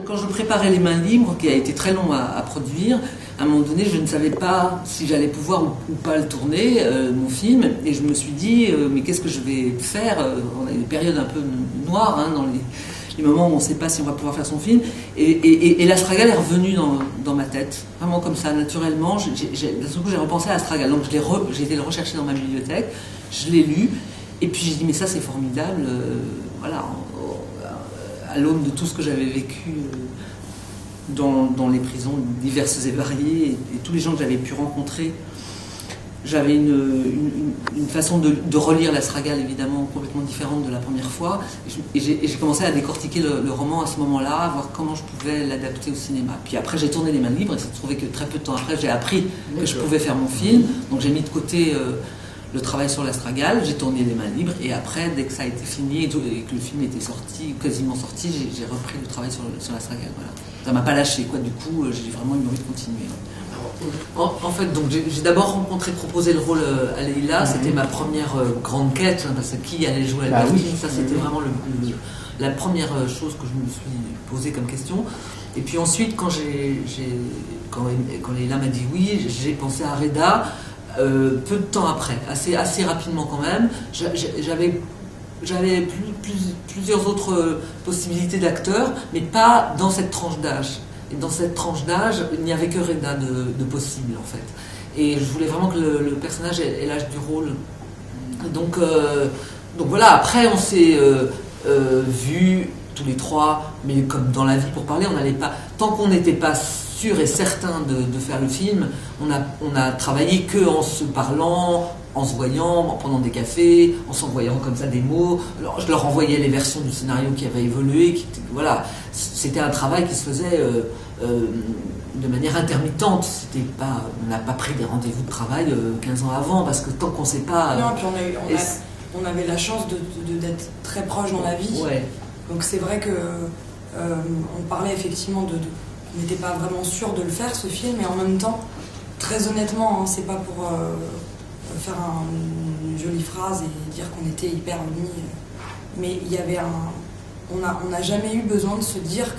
Quand je préparais Les Mains Libres, qui a été très long à produire, à un moment donné, je ne savais pas si j'allais pouvoir ou pas le tourner, mon film, et je me suis dit, mais qu'est-ce que je vais faire? On a des périodes un peu noires, hein, dans les moments où on ne sait pas si on va pouvoir faire son film, et l'Astragal est revenu dans ma tête, vraiment comme ça, naturellement. D'un coup, j'ai repensé à l'Astragal, donc j'ai été le rechercher dans ma bibliothèque, je l'ai lu, et puis j'ai dit, mais ça c'est formidable, voilà, à l'aune de tout ce que j'avais vécu dans les prisons diverses et variées, et tous les gens que j'avais pu rencontrer, j'avais une façon de relire l'Astragal évidemment complètement différente de la première fois, et j'ai commencé à décortiquer le roman à ce moment-là, à voir comment je pouvais l'adapter au cinéma. Puis après j'ai tourné Les Mains Libres, et il s'est trouvé que très peu de temps après j'ai appris que je pouvais faire mon film, donc j'ai mis de côté le travail sur l'Astragal, j'ai tourné Les Mains Libres, et après, dès que ça a été fini et que le film était sorti, quasiment sorti, j'ai repris le travail sur l'Astragal. Voilà. Ça m'a pas lâché, quoi. Du coup, j'ai vraiment eu envie de continuer. En fait, donc j'ai d'abord proposé le rôle à Leïla. C'était ma première grande quête, hein, parce que qui allait jouer Albertine, ça c'était vraiment la première chose que je me suis posée comme question. Et puis ensuite, quand Leïla m'a dit oui, j'ai pensé à Reda. Peu de temps après, assez rapidement quand même, j'avais plusieurs autres possibilités d'acteurs, mais pas dans cette tranche d'âge. Et dans cette tranche d'âge, il n'y avait que Reda de possible en fait. Et je voulais vraiment que le personnage ait l'âge du rôle. Donc voilà, après on s'est vus tous les trois, mais comme dans la vie pour parler, on n'allait pas, tant qu'on n'était pas sûr et certain de faire le film, on a travaillé que en se parlant, en se voyant, en prenant des cafés, en s'envoyant comme ça des mots. Alors, je leur envoyais les versions du scénario qui avaient évolué, voilà, c'était un travail qui se faisait de manière intermittente. On n'a pas pris des rendez-vous de travail 15 ans avant, parce que tant qu'on ne sait pas... Non, puis on avait la chance d'être très proche dans la vie. Ouais. Donc c'est vrai que on parlait effectivement on n'était pas vraiment sûr de le faire, ce film, et en même temps, très honnêtement, hein, c'est pas pour faire une jolie phrase et dire qu'on était hyper unis, mais il y avait on n'a jamais eu besoin de se dire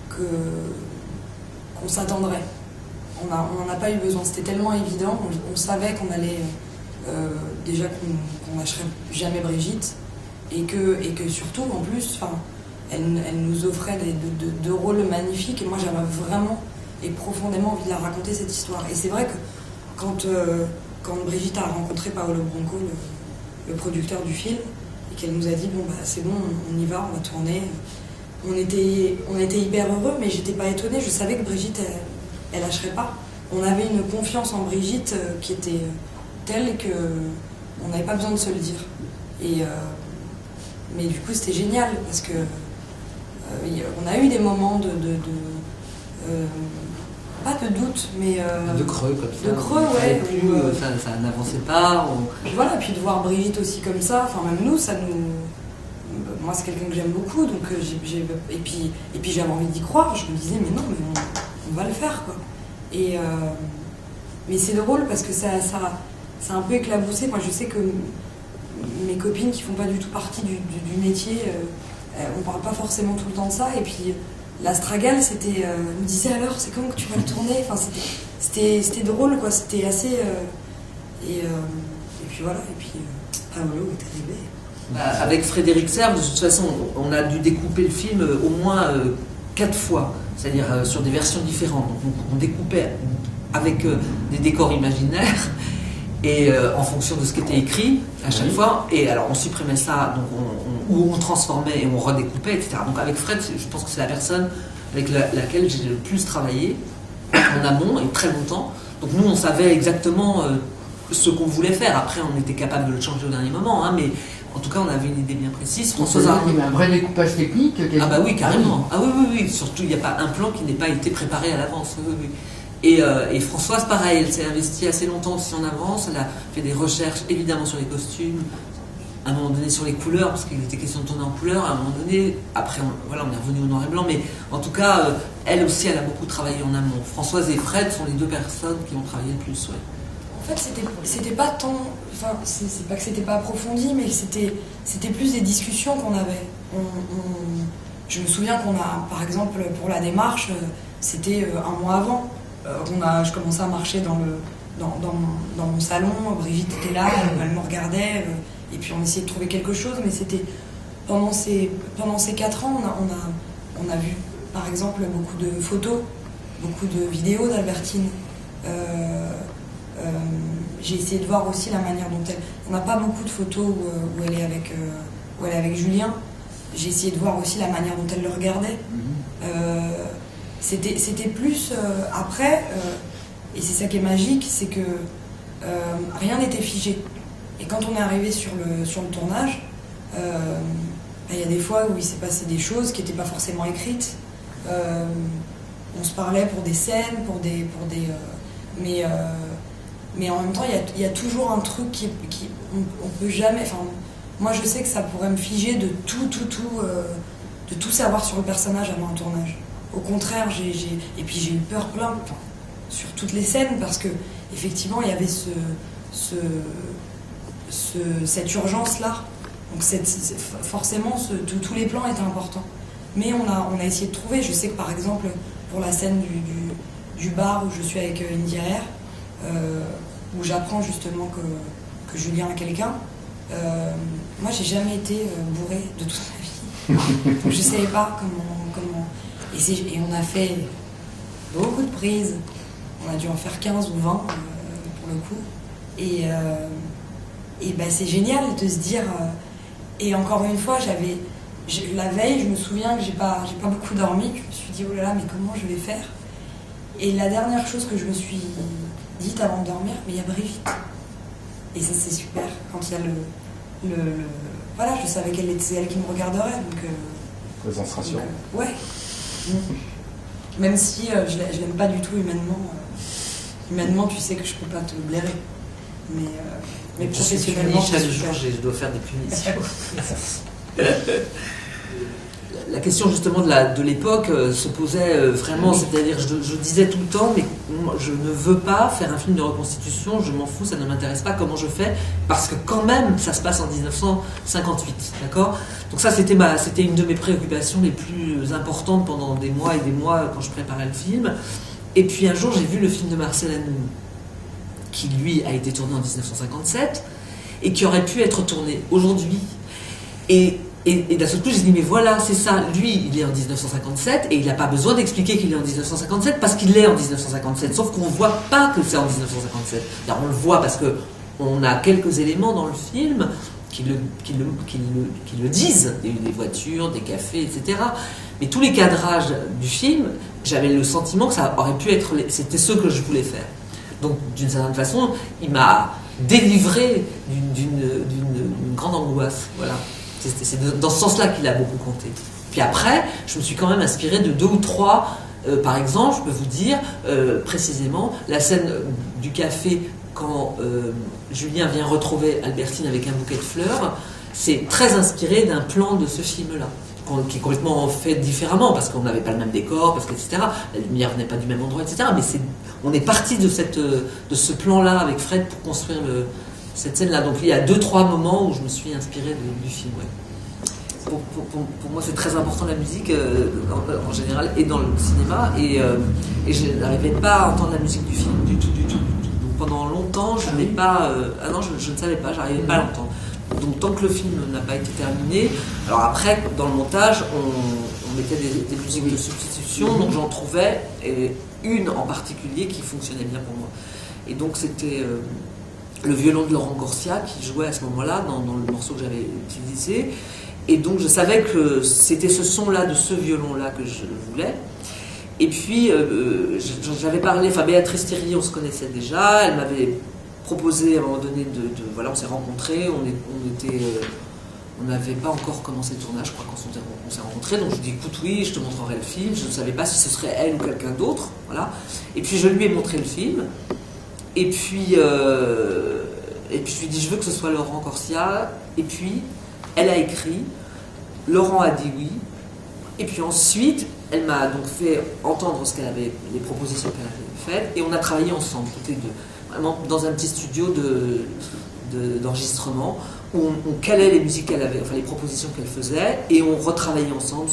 qu'on s'attendrait. On n'en a pas eu besoin, c'était tellement évident, on savait qu'on allait déjà qu'on lâcherait jamais Brigitte, et que surtout, en plus, elle nous offrait de rôles magnifiques, et moi j'avais vraiment et profondément envie de la raconter, cette histoire. Et c'est vrai que quand Brigitte a rencontré Paolo Branco, le producteur du film, et qu'elle nous a dit bon bah c'est bon, on y va, on va tourner, on était hyper heureux, mais j'étais pas étonnée, je savais que Brigitte elle lâcherait pas. On avait une confiance en Brigitte qui était telle que on n'avait pas besoin de se le dire. Mais du coup c'était génial, parce que on a eu des moments pas de doute, mais de creux comme ça. De creux, ouais. Ça n'avançait pas. Puis voilà, puis de voir Brigitte aussi comme ça, enfin même nous, ça nous... Moi c'est quelqu'un que j'aime beaucoup, donc et puis j'avais envie d'y croire, je me disais mais non, mais on va le faire, quoi. Mais c'est drôle parce que ça a un peu éclaboussé. Moi je sais que mes copines qui font pas du tout partie du métier, on parle pas forcément tout le temps de ça, et puis l'Astragal, c'était, me disait alors c'est quand que tu vas le tourner, enfin c'était drôle, quoi, c'était assez et puis voilà, et puis Paolo est arrivé. Avec Frédéric Serve, de toute façon, on a dû découper le film au moins 4 fois, c'est-à-dire sur des versions différentes. Donc on découpait avec des décors imaginaires, et en fonction de ce qui était écrit à chaque fois, et alors on supprimait ça, donc ou on transformait et on redécoupait, etc. Donc avec Fred, je pense que c'est la personne avec laquelle j'ai le plus travaillé en amont et très longtemps. Donc nous on savait exactement ce qu'on voulait faire. Après on était capable de le changer au dernier moment, hein, mais en tout cas on avait une idée bien précise. Françoise a un vrai découpage technique. Ah bah oui, carrément. Ah oui. Surtout il n'y a pas un plan qui n'ait pas été préparé à l'avance. Oui. Et Françoise, pareil, elle s'est investie assez longtemps aussi en avance. Elle a fait des recherches évidemment sur les costumes, à un moment donné sur les couleurs, parce qu'il était question de tourner en couleur. À un moment donné, après, on est revenu au noir et blanc, mais en tout cas, elle aussi, elle a beaucoup travaillé en amont. Françoise et Fred sont les 2 personnes qui ont travaillé le plus. Ouais. En fait, c'était pas tant, enfin, c'est pas que c'était pas approfondi, mais c'était plus des discussions qu'on avait. Je me souviens qu'on a, par exemple, pour la démarche, c'était un mois avant. Je commençais à marcher dans mon salon, Brigitte était là, elle me regardait, et puis on essayait de trouver quelque chose, mais c'était pendant ces 4 ans, on a vu par exemple beaucoup de photos, beaucoup de vidéos d'Albertine. J'ai essayé de voir aussi la manière dont elle... On n'a pas beaucoup de photos où elle est avec Julien. J'ai essayé de voir aussi la manière dont elle le regardait. C'était plus après, et c'est ça qui est magique, c'est que rien n'était figé. Et quand on est arrivé sur le tournage, il y a des fois où il s'est passé des choses qui n'étaient pas forcément écrites. On se parlait pour des scènes, mais en même temps, il y a toujours un truc on peut jamais... Enfin, moi, je sais que ça pourrait me figer de tout savoir sur le personnage avant un tournage. Au contraire, et puis j'ai eu peur sur toutes les scènes, parce que effectivement, il y avait cette urgence-là. Donc forcément, tous les plans étaient importants. Mais on a essayé de trouver. Je sais que par exemple, pour la scène du bar où je suis avec Indy RR, où j'apprends justement que Julien a quelqu'un, moi j'ai jamais été bourrée de toute ma vie. Donc je savais pas comment. Et on a fait beaucoup de prises. On a dû en faire 15 ou 20 pour le coup. Et c'est génial de se dire. Et encore une fois, la veille, je me souviens que j'ai pas beaucoup dormi. Je me suis dit, oh là là, mais comment je vais faire? Et la dernière chose que je me suis dite avant de dormir, mais il y a Brigitte. Et ça, c'est super. Quand il y a voilà, je savais c'est elle qui me regarderait. Donc, présence rassurante. Ouais. Même si je l'aime pas du tout humainement. Humainement, tu sais que je peux pas te blairer. Mais professionnellement, chaque jour, je dois faire des punitions. La question justement de l'époque se posait vraiment, c'est-à-dire je disais tout le temps, mais je ne veux pas faire un film de reconstitution, je m'en fous, ça ne m'intéresse pas comment je fais, parce que quand même ça se passe en 1958, d'accord? Donc ça c'était une de mes préoccupations les plus importantes pendant des mois et des mois quand je préparais le film. Et puis un jour j'ai vu le film de Marcel Hanoun, qui lui a été tourné en 1957 et qui aurait pu être tourné aujourd'hui. Et d'un seul coup, j'ai dit, mais voilà, c'est ça, lui, il est en 1957, et il n'a pas besoin d'expliquer qu'il est en 1957, parce qu'il est en 1957, sauf qu'on ne voit pas que c'est en 1957. Alors, on le voit parce qu'on a quelques éléments dans le film qui le disent, des voitures, des cafés, etc. Mais tous les cadrages du film, j'avais le sentiment que ça aurait pu être... C'était ce que je voulais faire. Donc, d'une certaine façon, il m'a délivré d'une grande angoisse, voilà. C'est dans ce sens-là qu'il a beaucoup compté. Puis après, je me suis quand même inspiré de 2 ou 3, par exemple, je peux vous dire précisément, la scène du café quand Julien vient retrouver Albertine avec un bouquet de fleurs, c'est très inspiré d'un plan de ce film-là, qui est complètement fait différemment, parce qu'on n'avait pas le même décor, parce que, etc. La lumière venait pas du même endroit, etc. Mais on est parti de ce plan-là avec Fred pour construire cette scène-là. Donc il y a 2-3 moments où je me suis inspiré du film. Ouais. Pour moi, c'est très important la musique en général et dans le cinéma. Et je n'arrivais pas à entendre la musique du film du tout. Donc pendant longtemps, je n'ai pas. Je ne savais pas, j'arrivais pas à l'entendre. Donc tant que le film n'a pas été terminé, alors après, dans le montage, on mettait des musiques de substitution, donc j'en trouvais une en particulier qui fonctionnait bien pour moi. Et donc c'était le violon de Laurent Gorcia qui jouait à ce moment-là dans le morceau que j'avais utilisé. Et donc je savais que c'était ce son-là, de ce violon-là que je voulais. Et puis j'avais parlé, Béatrice Thierry, on se connaissait déjà, elle m'avait proposé à un moment donné voilà, on s'est rencontrés, on n'avait pas encore commencé le tournage, je crois, quand on s'est rencontrés, donc je lui ai dit, écoute, oui, je te montrerai le film, je ne savais pas si ce serait elle ou quelqu'un d'autre, voilà. Et puis je lui ai montré le film, et puis je lui ai dit, je veux que ce soit Laurent Gorcia, et puis elle a écrit, Laurent a dit oui, et puis ensuite, elle m'a donc fait entendre les propositions qu'elle avait faites, et on a travaillé ensemble, toutes les deux. Vraiment dans un petit studio d'enregistrement où on calait les musiques qu'elle avait, enfin les propositions qu'elle faisait, et on retravaillait ensemble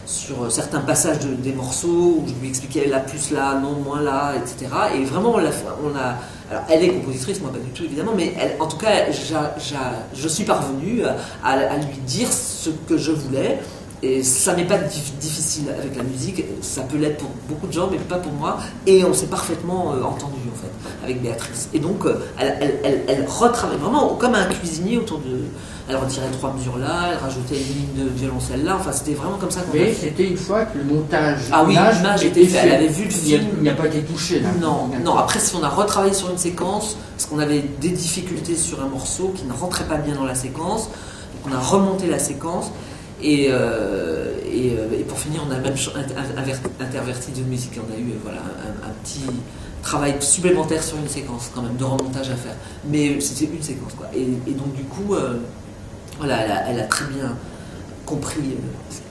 sur certains passages des morceaux, où je lui expliquais là, plus là, non, moins là, etc. Et vraiment, on a alors, elle est compositrice, moi pas du tout évidemment, mais en tout cas, je suis parvenue à lui dire ce que je voulais. Et ça n'est pas difficile avec la musique, ça peut l'être pour beaucoup de gens, mais pas pour moi. Et on s'est parfaitement entendu en fait avec Béatrice. Et donc elle retravaille vraiment comme un cuisinier autour de. Elle retirait 3 mesures là, elle rajoutait une ligne de violoncelle là. Enfin, c'était vraiment comme ça qu'on a Mais fait. c'était une fois que le montage. Ah oui, l'image était faite. Elle avait vu le film. Il n'y a pas été touché là. Non. Après, si on a retravaillé sur une séquence, parce qu'on avait des difficultés sur un morceau qui ne rentrait pas bien dans la séquence, donc on a remonté la séquence. Et pour finir, on a même interverti de musique. On a eu un petit travail supplémentaire sur une séquence, quand même, de remontage à faire. Mais c'était une séquence, quoi. Et donc, du coup, elle a très bien compris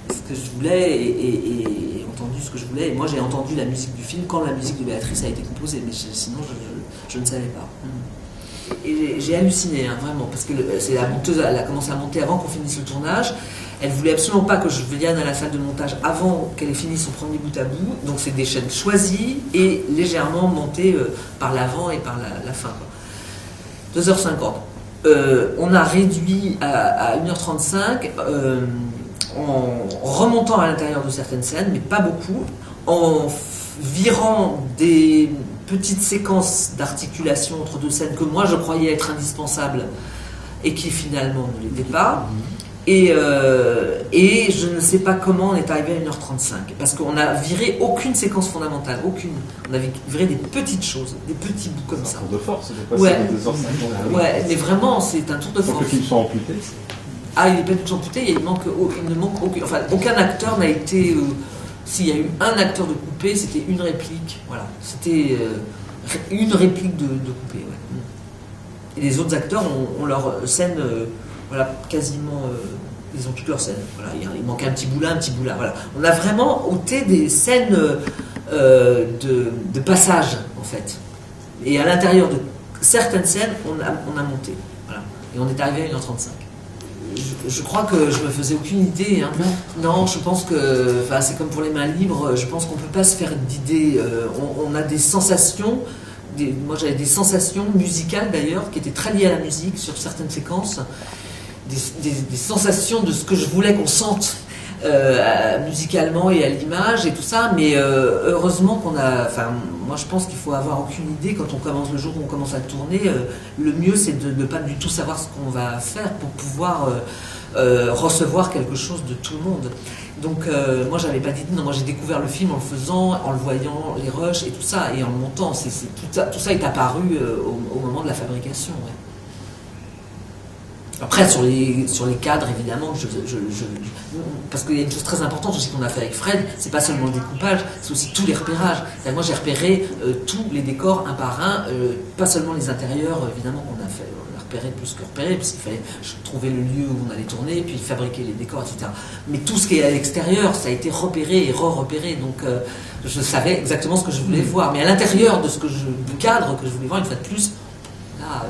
ce que je voulais et entendu ce que je voulais. Et moi, j'ai entendu la musique du film quand la musique de Béatrice a été composée, mais sinon, je ne savais pas. Et j'ai halluciné, hein, vraiment, parce que c'est la monteuse, elle a commencé à monter avant qu'on finisse le tournage. Elle voulait absolument pas que je vienne à la salle de montage avant qu'elle ait fini son premier bout à bout. Donc c'est des chaînes choisies et légèrement montées par l'avant et par la fin. 2h50. On a réduit à 1h35 en remontant à l'intérieur de certaines scènes, mais pas beaucoup, en virant des petites séquences d'articulation entre deux scènes que moi je croyais être indispensables et qui finalement ne l'étaient pas. Et je ne sais pas comment on est arrivé à 1h35, parce qu'on n'a viré aucune séquence fondamentale, aucune. On avait viré des petites choses, des petits bouts comme ça. C'est un tour de force, de passer Ouais. de 2h50. Ouais, mais vraiment, c'est un tour de Faut force. que le film soit amputé. Ah, il n'est pas du tout amputé, il ne manque aucun. Enfin, aucun acteur n'a été. S'il y a eu un acteur de coupé, c'était une réplique. Voilà, c'était une réplique de coupé. Ouais. Et les autres acteurs ont leur scène. Voilà, quasiment, ils ont toutes leurs scènes. Voilà, il manque un petit bout là, un petit bout là. Voilà. On a vraiment ôté des scènes de passage, en fait. Et à l'intérieur de certaines scènes, on a monté. Voilà. Et on est arrivé à 1h35. Je crois que je me faisais aucune idée. Hein. Non, je pense que c'est comme pour les mains libres. Je pense qu'on ne peut pas se faire d'idées. On a des sensations. Moi, j'avais des sensations musicales d'ailleurs qui étaient très liées à la musique sur certaines séquences. Des sensations de ce que je voulais qu'on sente musicalement et à l'image et tout ça, mais heureusement qu'on a. Enfin, moi je pense qu'il faut avoir aucune idée quand on commence le jour où on commence à tourner. Le mieux c'est de ne pas du tout savoir ce qu'on va faire pour pouvoir recevoir quelque chose de tout le monde. Donc moi j'avais pas d'idée, non, moi j'ai découvert le film en le faisant, en le voyant, les rushs et tout ça, et en le montant. Tout ça est apparu au moment de la fabrication. Ouais. Après, sur les cadres, évidemment, parce qu'il y a une chose très importante aussi qu'on a fait avec Fred, c'est pas seulement le découpage, c'est aussi tous les repérages. Moi, j'ai repéré tous les décors un par un, pas seulement les intérieurs, évidemment, qu'on a fait. On a repéré plus que repéré, puisqu'il fallait trouver le lieu où on allait tourner, puis fabriquer les décors, etc. Mais tout ce qui est à l'extérieur, ça a été repéré et re-repéré. Donc, je savais exactement ce que je voulais voir. Mais à l'intérieur de du cadre que je voulais voir, une fois de plus, là,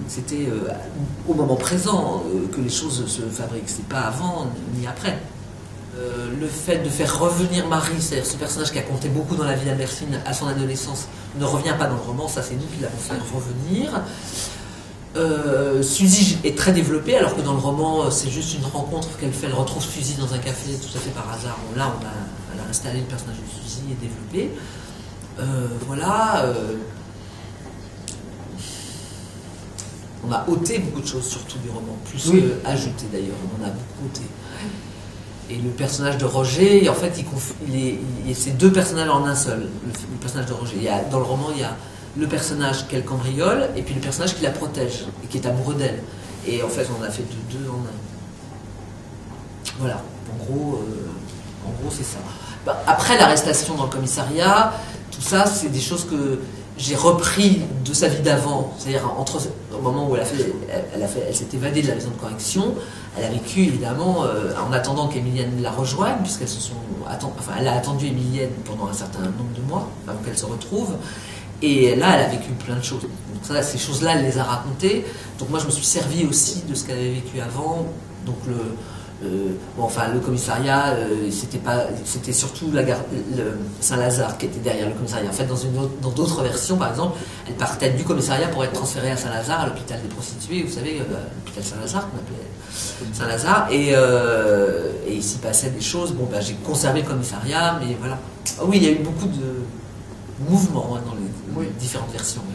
c'était au moment présent que les choses se fabriquent, c'est pas avant ni après. Le fait de faire revenir Marie, c'est-à-dire ce personnage qui a compté beaucoup dans la vie d'Albertine à son adolescence, ne revient pas dans le roman, ça c'est nous qui l'avons fait revenir. Suzy est très développée, alors que dans le roman c'est juste une rencontre qu'elle fait, elle retrouve Suzy dans un café tout à fait par hasard. Bon, là elle a installé le personnage de Suzy et développé. On a ôté beaucoup de choses, surtout du roman, plus qu'ajouté d'ailleurs, on a beaucoup ôté. Et le personnage de Roger, en fait, c'est deux personnages en un seul, le personnage de Roger. Dans le roman, il y a le personnage qu'elle cambriole, et puis le personnage qui la protège, et qui est amoureux d'elle. Et en fait, on a fait deux en un. Voilà, en gros c'est ça. Après l'arrestation dans le commissariat, tout ça, c'est des choses que j'ai repris de sa vie d'avant, c'est-à-dire au moment où elle s'est évadée de la maison de correction, elle a vécu évidemment en attendant qu'Emilienne la rejoigne, puisqu'elles elle a attendu Emilienne pendant un certain nombre de mois avant qu'elle se retrouve, Et là, elle a vécu plein de choses. Donc ça, ces choses-là, elle les a racontées. Donc moi, je me suis servi aussi de ce qu'elle avait vécu avant. Donc le commissariat, c'était surtout Saint-Lazare qui était derrière le commissariat. En fait, dans d'autres versions, par exemple, elle partait du commissariat pour être transférée à Saint-Lazare, à l'hôpital des prostituées, vous savez, l'hôpital Saint-Lazare qu'on appelait Saint-Lazare. Et il s'y passait des choses. Bon, j'ai conservé le commissariat, mais voilà. Oui, il y a eu beaucoup de mouvements dans les différentes versions. Ouais.